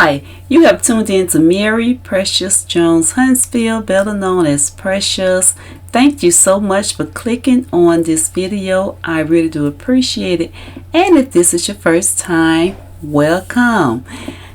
Hi, you have tuned in to Mary Precious Jones Huntsville, better known as Precious. Thank you so much for clicking on this video. I really do appreciate it. And if this is your first time, welcome.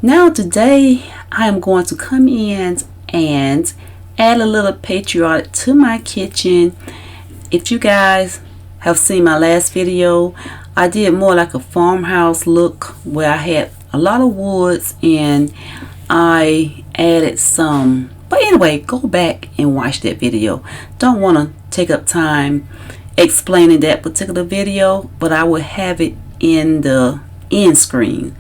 Now today I am going to come in and add a little patriotic to my kitchen. If you guys have seen my last video, I did more like a farmhouse look where I had a lot of woods and I added some, but anyway, go back and watch that video. Don't want to take up time explaining that particular video, but I will have it in the end screen.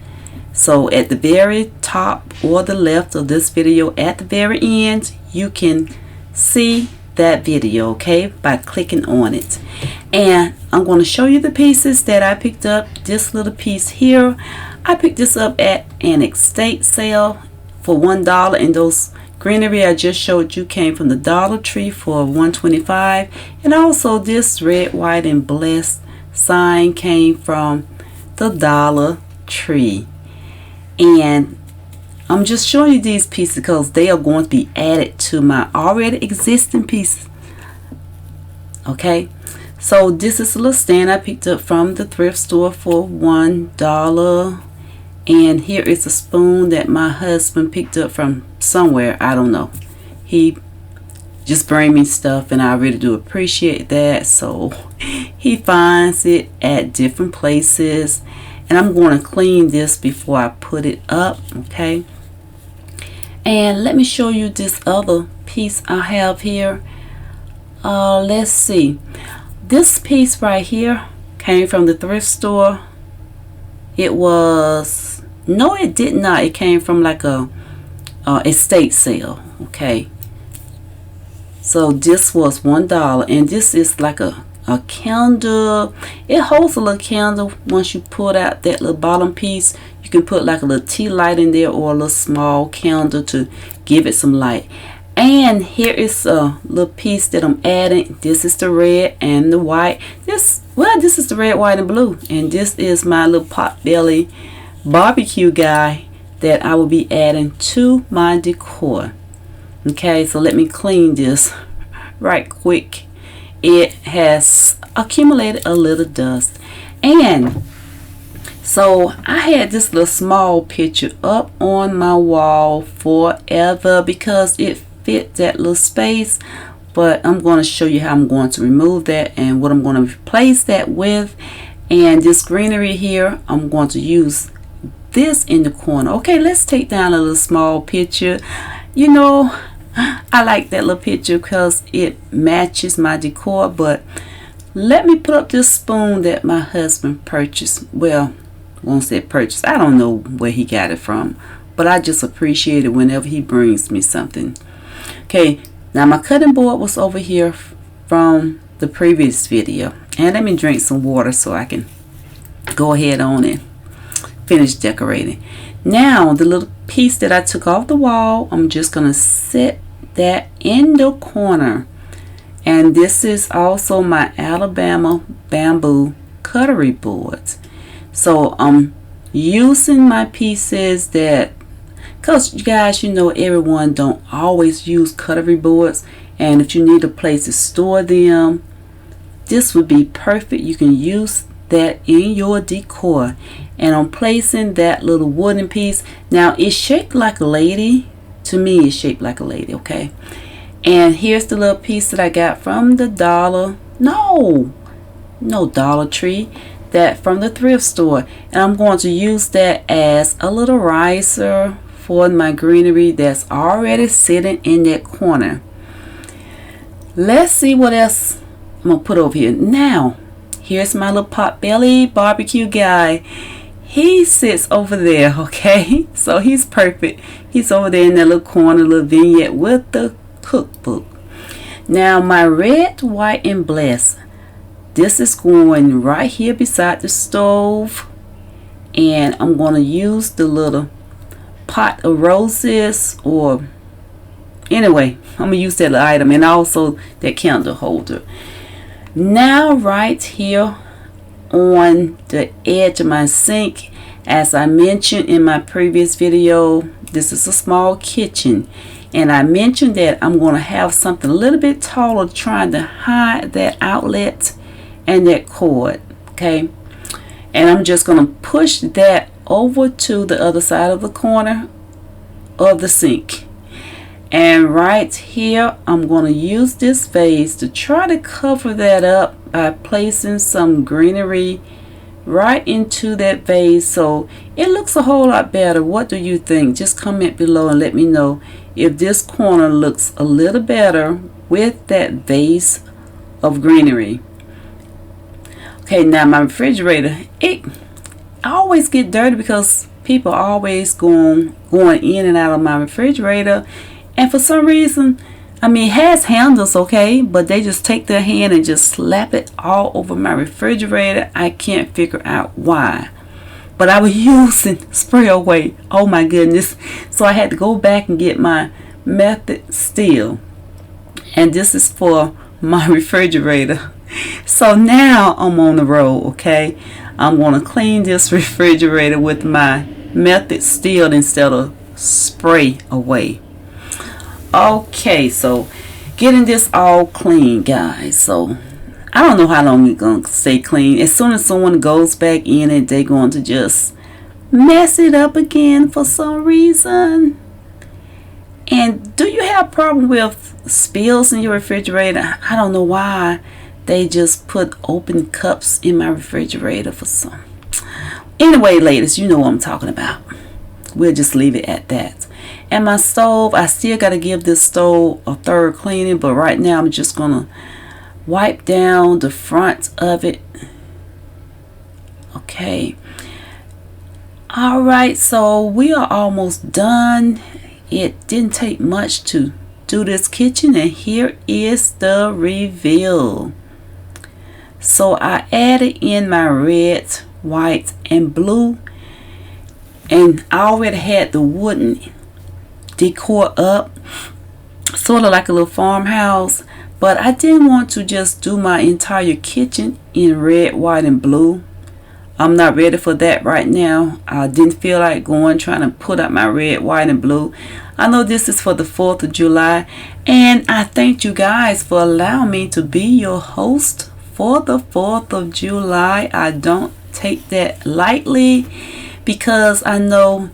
So at the very top or the left of this video, at the very end, you can see that video, okay, by clicking on it. And I'm going to show you the pieces that I picked up. This little piece here, I picked this up at an estate sale for $1, and those greenery I just showed you came from the Dollar Tree for $1.25. And also this red, white, and blessed sign came from the Dollar Tree. And I'm just showing you these pieces because they are going to be added to my already existing pieces. Okay, so this is a little stand I picked up from the thrift store for $1. And here is a spoon that my husband picked up from somewhere. I don't know. He just bring me stuff and I really do appreciate that. So he finds it at different places. And I'm going to clean this before I put it up. Okay. And let me show you this other piece I have here. Let's see. This piece right here came from the thrift store. It was, no it did not. It came from like a estate sale. Okay. So this was $1, and this is like a candle. It holds a little candle. Once you pull out that little bottom piece, you can put like a little tea light in there or a little small candle to give it some light. And here is a little piece that I'm adding. This is the red and the white. This is the red, white, and blue. And this is my little potbelly barbecue guy that I will be adding to my decor. Okay, so let me clean this right quick. It has accumulated a little dust. And so I had this little small picture up on my wall forever because it fit that little space, but I'm going to show you how I'm going to remove that and what I'm going to replace that with. And this greenery here, I'm going to use this in the corner. Okay, let's take down a little small picture. You know, I like that little picture because it matches my decor. But let me put up this spoon that my husband purchased. Well, I won't say purchased. I don't know where he got it from, but I just appreciate it whenever he brings me something. Okay, now my cutting board was over here from the previous video. And let me drink some water so I can go ahead on and finish decorating. Now the little piece that I took off the wall, I'm just going to set that in the corner. And this is also my Alabama bamboo cutlery boards. So I'm using my pieces that, because you guys, you know, everyone don't always use cutlery boards, and if you need a place to store them, this would be perfect. You can use that in your decor. And I'm placing that little wooden piece. Now it's shaped like a lady. To me, it's shaped like a lady. Okay, and here's the little piece that I got from the Dollar Tree, that from the thrift store. And I'm going to use that as a little riser for my greenery that's already sitting in that corner. Let's see what else I'm gonna put over here. Now here's my little potbelly barbecue guy. He sits over there. Okay, so he's perfect. He's over there in that little corner, little vignette with the cookbook. Now my red, white, and blessed, this is going right here beside the stove. And I'm going to use the little pot of roses, or anyway, I'm going to use that item, and also that candle holder. Now right here on the edge of my sink. As I mentioned in my previous video, this is a small kitchen, and I mentioned that I'm going to have something a little bit taller trying to hide that outlet and that cord. Okay, and I'm just going to push that over to the other side of the corner of the sink. And right here, I'm going to use this vase to try to cover that up by placing some greenery right into that vase so it looks a whole lot better. What do you think? Just comment below and let me know if this corner looks a little better with that vase of greenery. Okay, now my refrigerator, I always get dirty because people are always going in and out of my refrigerator. And for some reason, it has handles, okay, but they just take their hand and just slap it all over my refrigerator. I can't figure out why. But I was using spray away. Oh my goodness. So I had to go back and get my method steel. And this is for my refrigerator. So now I'm on the road, okay. I'm going to clean this refrigerator with my method steel instead of spray away. Okay, so getting this all clean, guys. So I don't know how long it's going to stay clean. As soon as someone goes back in it, they're going to just mess it up again for some reason. And do you have a problem with spills in your refrigerator? I don't know why they just put open cups in my refrigerator for some. Anyway, ladies, you know what I'm talking about. We'll just leave it at that. And my stove, I still got to give this stove a thorough cleaning, but right now I'm just going to wipe down the front of it. Okay. Alright, so we are almost done. It didn't take much to do this kitchen, and here is the reveal. So I added in my red, white, and blue, and I already had the wooden decor up, sort of like a little farmhouse, but I didn't want to just do my entire kitchen in red, white, and blue. I'm not ready for that right now. I didn't feel like trying to put up my red, white, and blue. I know this is for the 4th of July, and I thank you guys for allowing me to be your host for the 4th of July. I don't take that lightly because I know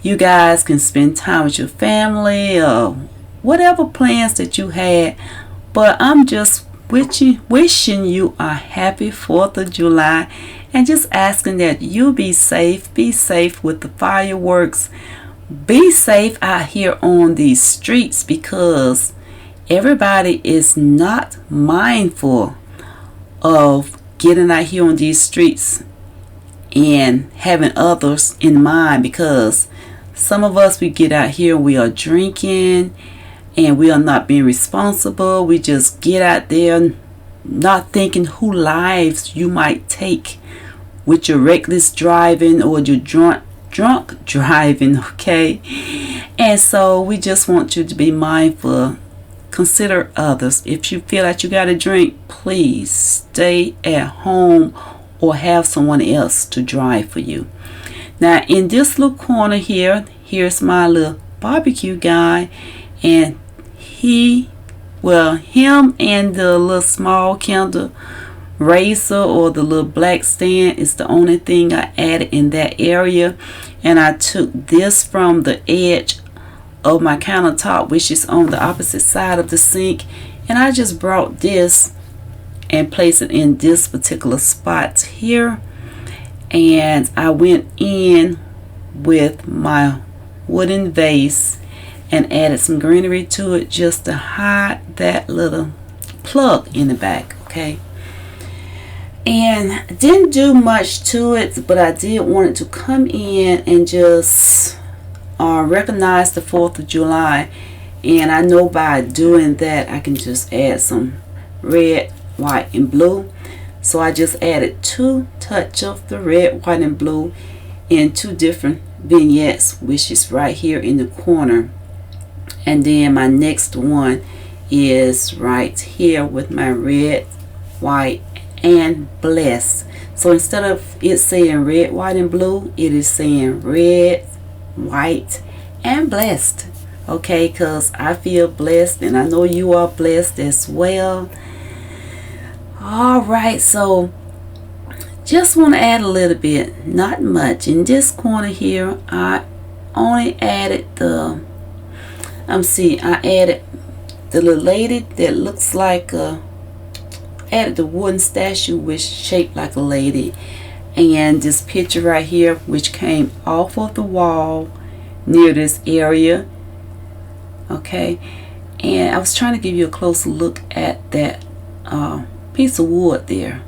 you guys can spend time with your family or whatever plans that you had. But I'm just wishing you a happy 4th of July and just asking that you be safe. Be safe with the fireworks. Be safe out here on these streets because everybody is not mindful of getting out here on these streets and having others in mind, because some of us, we get out here, we are drinking and we are not being responsible. We just get out there not thinking who lives you might take with your reckless driving or your drunk driving, okay? And so we just want you to be mindful. Consider others. If you feel like you got to drink, please stay at home or have someone else to drive for you. Now in this little corner here, here's my little barbecue guy, and him and the little small candle razor or the little black stand is the only thing I added in that area. And I took this from the edge of my countertop, which is on the opposite side of the sink, and I just brought this and placed it in this particular spot here. And I went in with my wooden vase and added some greenery to it just to hide that little plug in the back, okay? And didn't do much to it, but I did want it to come in and just recognize the 4th of July. And I know by doing that I can just add some red, white, and blue. So I just added 2 touch of the red, white, and blue in 2 different vignettes, which is right here in the corner. And then my next one is right here with my red, white, and blessed. So instead of it saying red, white, and blue, it is saying red, white, and blessed. Okay, because I feel blessed and I know you are blessed as well. Alright, so just want to add a little bit, not much. In this corner here, I only added I added the little lady that looks like added the wooden statue which shaped like a lady, and this picture right here which came off of the wall near this area. Okay, and I was trying to give you a closer look at that piece of wood there.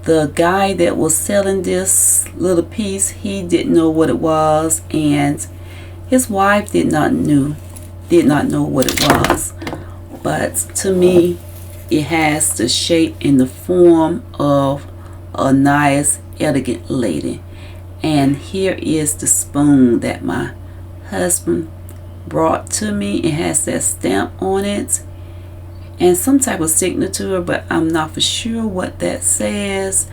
The guy that was selling this little piece, he didn't know what it was, and his wife did not know what it was. But to me, it has the shape and the form of a nice, elegant lady. And here is the spoon that my husband brought to me. It has that stamp on it and some type of signature, but I'm not for sure what that says.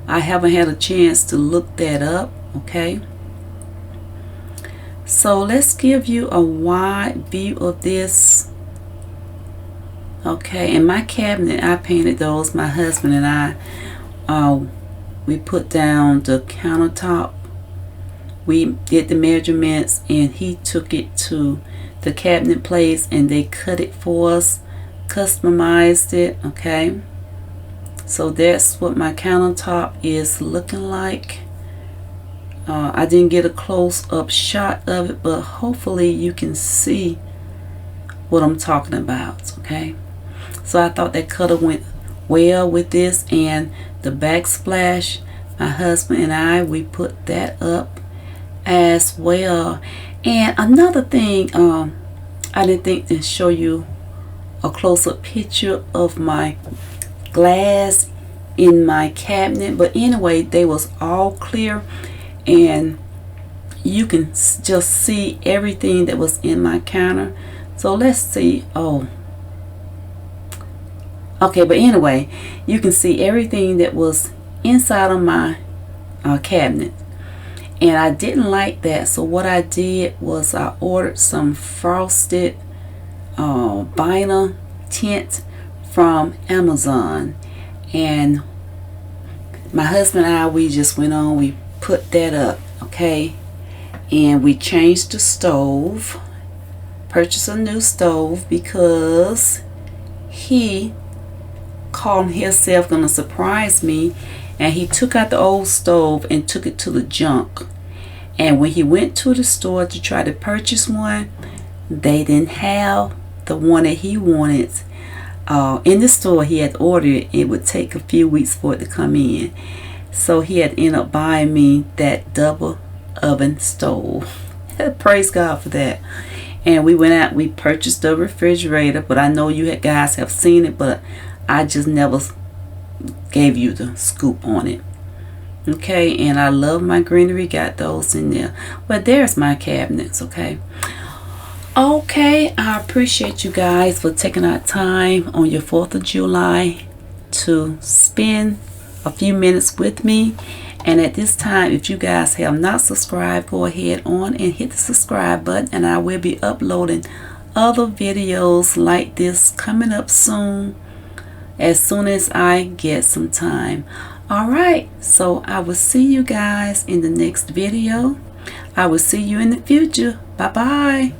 I haven't had a chance to look that up. Okay, so let's give you a wide view of this. Okay, in my cabinet, I painted those. My husband and I, we put down the countertop. We did the measurements, and he took it to the cabinet place, and they cut it for us, customized it. Okay, so that's what my countertop is looking like. I didn't get a close-up shot of it, but hopefully you can see what I'm talking about. Okay, so I thought that color went well with this, and the backsplash, my husband and I, we put that up as well. And another thing, I didn't think to show you a close-up picture of my glass in my cabinet, but anyway, they was all clear and you can just see everything that was in my counter. So let's see. Oh, okay, but anyway, you can see everything that was inside of my cabinet, and I didn't like that. So what I did was I ordered some frosted vinyl tint from Amazon, and my husband and I, we just went on, we put that up. Okay, and we changed the stove, purchased a new stove because he called himself gonna surprise me, and he took out the old stove and took it to the junk. And when he went to the store to try to purchase one, they didn't have the one that he wanted in the store. He had ordered it. It would take a few weeks for it to come in, so he had ended up buying me that double oven stove. Praise God for that. And we went out, we purchased a refrigerator, but I know you guys have seen it, but I just never gave you the scoop on it. Okay, and I love my greenery, got those in there. But there's my cabinets. Okay, I appreciate you guys for taking out time on your 4th of July to spend a few minutes with me. And at this time, if you guys have not subscribed, go ahead on and hit the subscribe button, and I will be uploading other videos like this coming up soon as I get some time. Alright, so I will see you guys in the next video. I will see you in the future. Bye bye.